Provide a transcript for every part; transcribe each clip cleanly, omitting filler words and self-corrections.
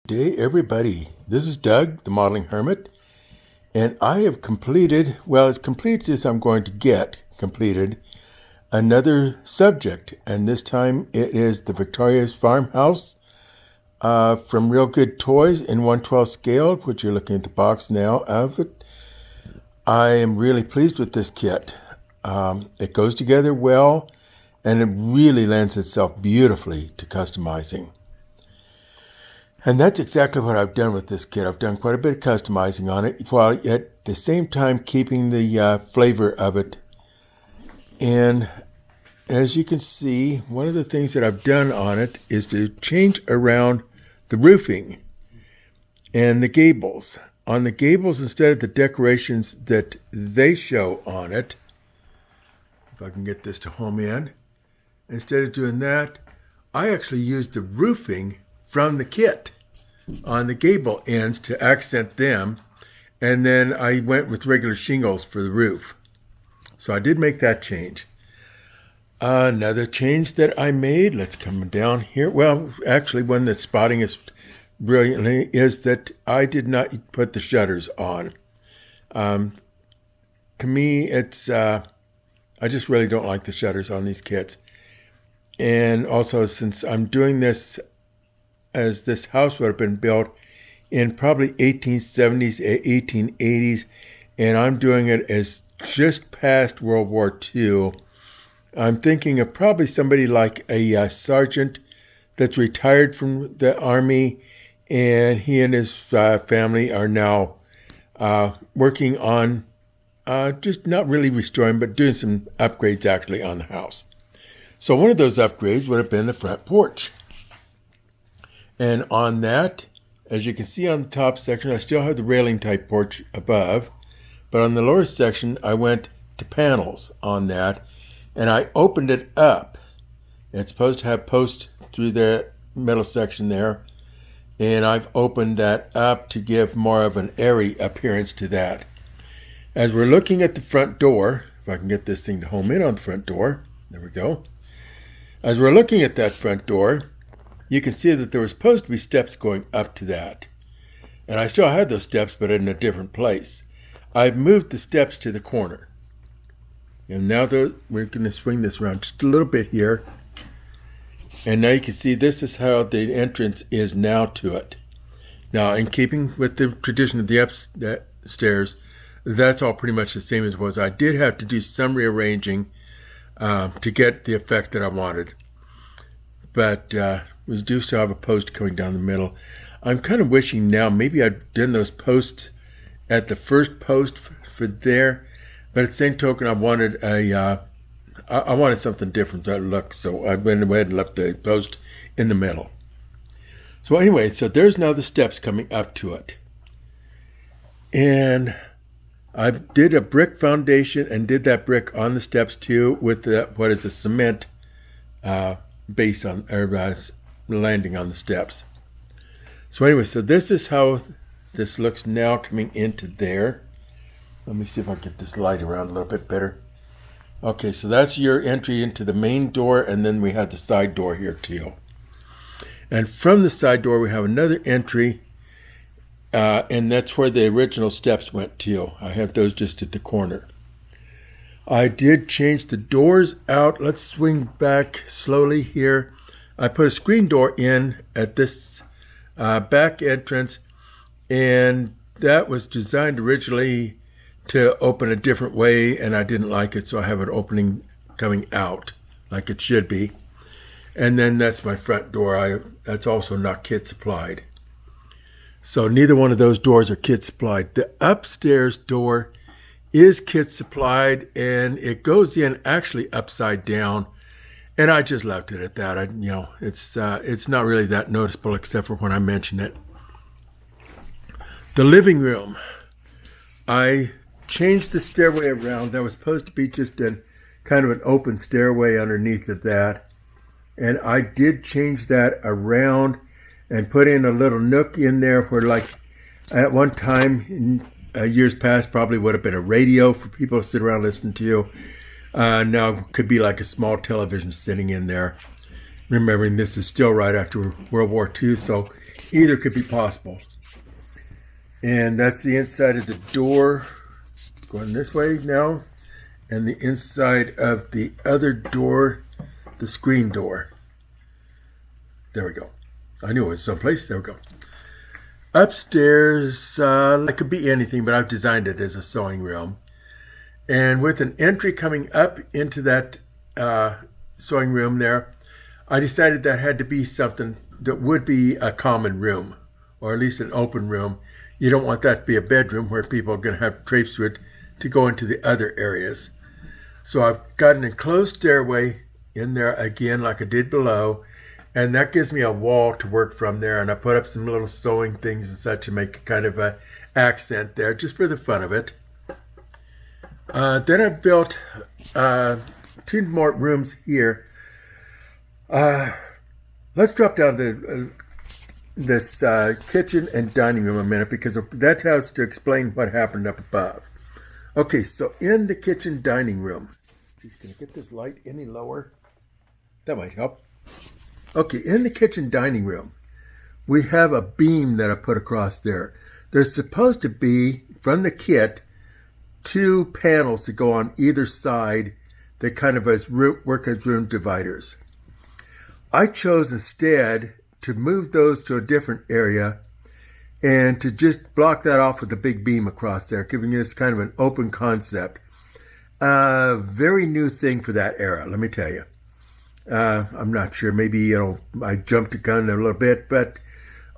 day, everybody. This is Doug, the Modeling Hermit, and I have completed, well, as complete as I'm going to get completed, another subject, and this time it is the Victoria's Farmhouse from Real Good Toys in 1/12 scale, which you're looking at the box now of it. I am really pleased with this kit. It goes together well, and it really lends itself beautifully to customizing. And that's exactly what I've done with this kit. I've done quite a bit of customizing on it, while at the same time keeping the flavor of it. And as you can see, one of the things that I've done on it is to change around the roofing and the gables. On the gables, instead of the decorations that they show on it, if I can get this to home in, instead of doing that, I actually used the roofing from the kit on the gable ends to accent them, and then I went with regular shingles for the roof. So I did make that change. Another change that I made, let's come down here. Well, actually, one that's spotting us brilliantly is that I did not put the shutters on. To me, it's I just really don't like the shutters on these kits. And also, since I'm doing this as this house would have been built in probably 1870s, 1880s, and I'm doing it as just past World War II, I'm thinking of probably somebody like a sergeant that's retired from the Army, and he and his family are now working on just not really restoring, but doing some upgrades actually on the house. So one of those upgrades would have been the front porch. And on that, as you can see on the top section, I still have the railing type porch above, but on the lower section, I went to panels on that, and I opened it up. It's supposed to have posts through the middle section there, and I've opened that up to give more of an airy appearance to that. As we're looking at the front door, if I can get this thing to home in on the front door, there we go. As we're looking at that front door, you can see that there was supposed to be steps going up to that. And I still had those steps, but in a different place. I've moved the steps to the corner. And now we're going to swing this around just a little bit here. And now you can see this is how the entrance is now to it. Now, in keeping with the tradition of the upstairs, that's all pretty much the same as it was. I did have to do some rearranging to get the effect that I wanted. But we do still have a post going down the middle. I'm kind of wishing now maybe I'd done those posts at the first post for there, but at the same token, I wanted I wanted something different that look, so I went ahead and left the post in the middle. So anyway, so there's now the steps coming up to it, and I did a brick foundation and did that brick on the steps too with what is a cement base on or landing on the steps. So anyway, so this is how this looks now coming into there. Let me see if I can get this light around a little bit better. Okay, so that's your entry into the main door, and then we have the side door here too. And from the side door, we have another entry, and that's where the original steps went to. I have those just at the corner. I did change the doors out. Let's swing back slowly here. I put a screen door in at this back entrance, and that was designed originally to open a different way, and I didn't like it, so I have an opening coming out like it should be. And then that's my front door. That's also not kit supplied. So neither one of those doors are kit supplied. The upstairs door is kit supplied, and it goes in actually upside down. And I just left it at that. It's not really that noticeable except for when I mention it. The living room. I changed the stairway around. That was supposed to be just kind of an open stairway underneath of that. And I did change that around and put in a little nook in there where, like, at one time in years past probably would have been a radio for people to sit around listening to. Now it could be like a small television sitting in there. Remembering this is still right after World War II, so either could be possible. And that's the inside of the door, going this way now, and the inside of the other door, the screen door. There we go. I knew it was someplace. There we go. Upstairs, it could be anything, but I've designed it as a sewing room. And with an entry coming up into that sewing room there, I decided that had to be something that would be a common room, or at least an open room. You don't want that to be a bedroom where people are going to have drapes with to go into the other areas. So I've got an enclosed stairway in there again, like I did below, and that gives me a wall to work from there. And I put up some little sewing things and such to make kind of a accent there, just for the fun of it. Then I built 2 more rooms here. Let's drop down to this kitchen and dining room a minute, because that has to explain what happened up above. Okay, so in the kitchen dining room, geez, can I get this light any lower? That might help. Okay, in the kitchen dining room, we have a beam that I put across there. There's supposed to be, from the kit, 2 panels that go on either side that kind of work as room dividers. I chose instead to move those to a different area and to just block that off with a big beam across there, giving us kind of an open concept. Very new thing for that era, let me tell you. I'm not sure, maybe, I jumped the gun a little bit, but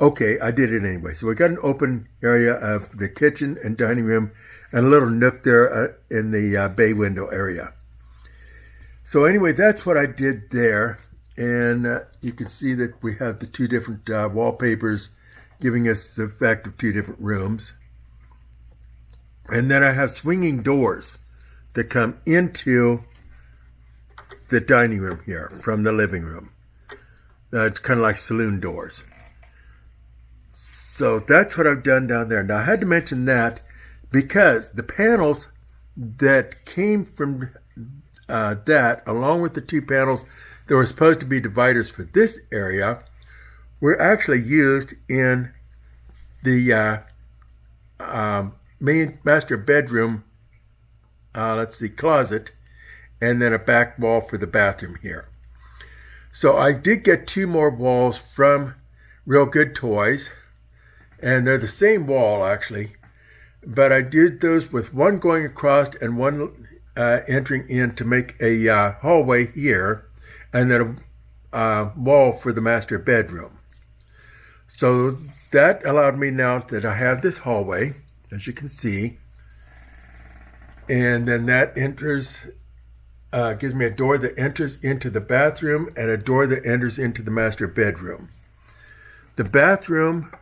okay, I did it anyway. So we got an open area of the kitchen and dining room and a little nook there in the bay window area. So anyway, that's what I did there. And you can see that we have the 2 different wallpapers giving us the effect of 2 different rooms. And then I have swinging doors that come into the dining room here from the living room. It's kind of like saloon doors. So that's what I've done down there. Now I had to mention that because the panels that came from that, along with the 2 panels that were supposed to be dividers for this area, were actually used in the main master bedroom, closet, and then a back wall for the bathroom here. So I did get 2 more walls from Real Good Toys, and they're the same wall actually, but I did those with one going across and one entering in to make a hallway here, and then a wall for the master bedroom. So that allowed me now that I have this hallway, as you can see, and then that gives me a door that enters into the bathroom and a door that enters into the master bedroom. The bathroom,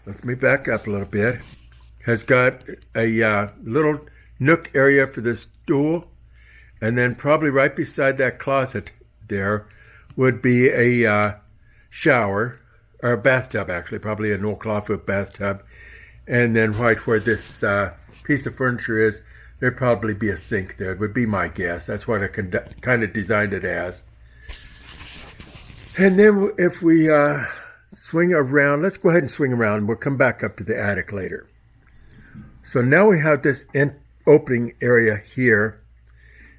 let me back up a little bit, has got a little nook area for the stool, and then probably right beside that closet there would be a shower, or a bathtub actually, probably an old clawfoot bathtub. And then right where this piece of furniture is, there'd probably be a sink there. It would be my guess. That's what I kind of designed it as. And then if we swing around, let's go ahead and swing around. We'll come back up to the attic later. So now we have this opening area here.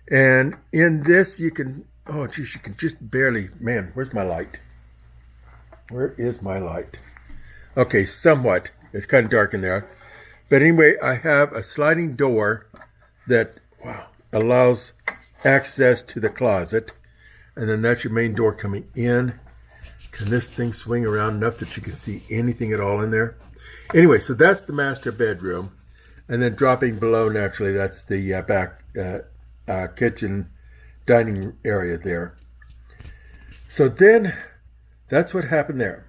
And in this you can, you can just barely, man, where's my light? Where is my light? Okay, somewhat. It's kind of dark in there. But anyway, I have a sliding door that, allows access to the closet. And then that's your main door coming in. Can this thing swing around enough that you can see anything at all in there? Anyway, so that's the master bedroom. And then dropping below, naturally, that's the back kitchen dining area there. So then, that's what happened there.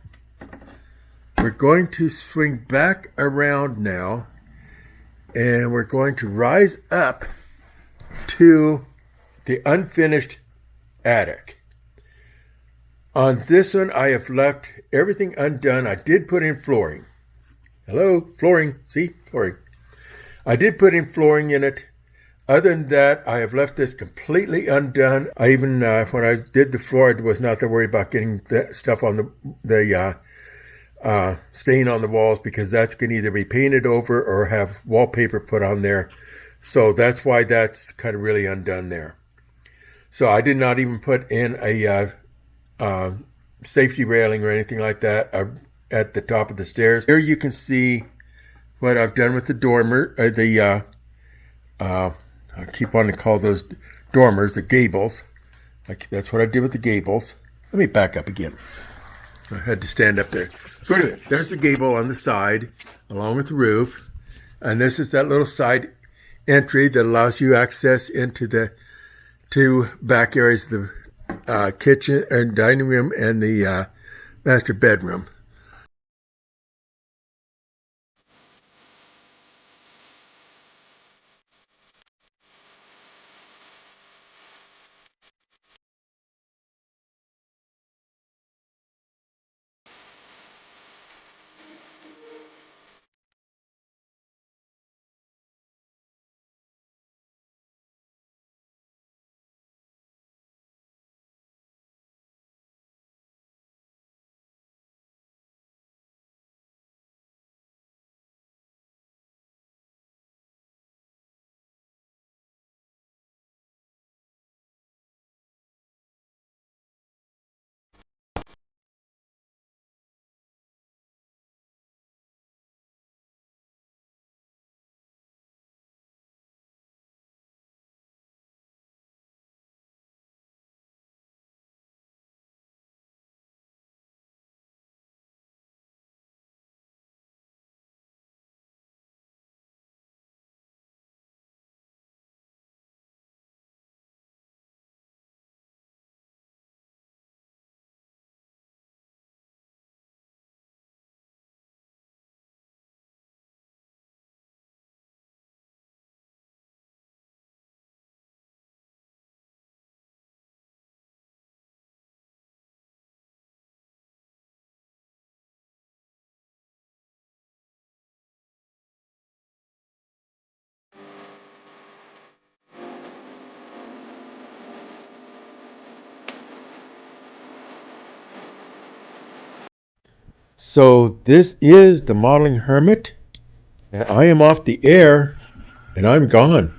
We're going to swing back around now, and we're going to rise up to the unfinished attic. On this one, I have left everything undone. I did put in flooring. Hello, flooring. See, flooring. I did put in flooring in it. Other than that, I have left this completely undone. I even, when I did the floor, I was not that worried about getting that stuff on the stain on the walls, because that's going to either be painted over or have wallpaper put on there. So that's why that's kind of really undone there. So I did not even put in a safety railing or anything like that at the top of the stairs. Here you can see what I've done with the dormer, I keep wanting to call those dormers, the gables. That's what I did with the gables. Let me back up again. I had to stand up there. So anyway, there's the gable on the side, along with the roof. And this is that little side entry that allows you access into the two back areas of the kitchen and dining room and the master bedroom. So this is the Modeling Hermit, and I am off the air, and I'm gone.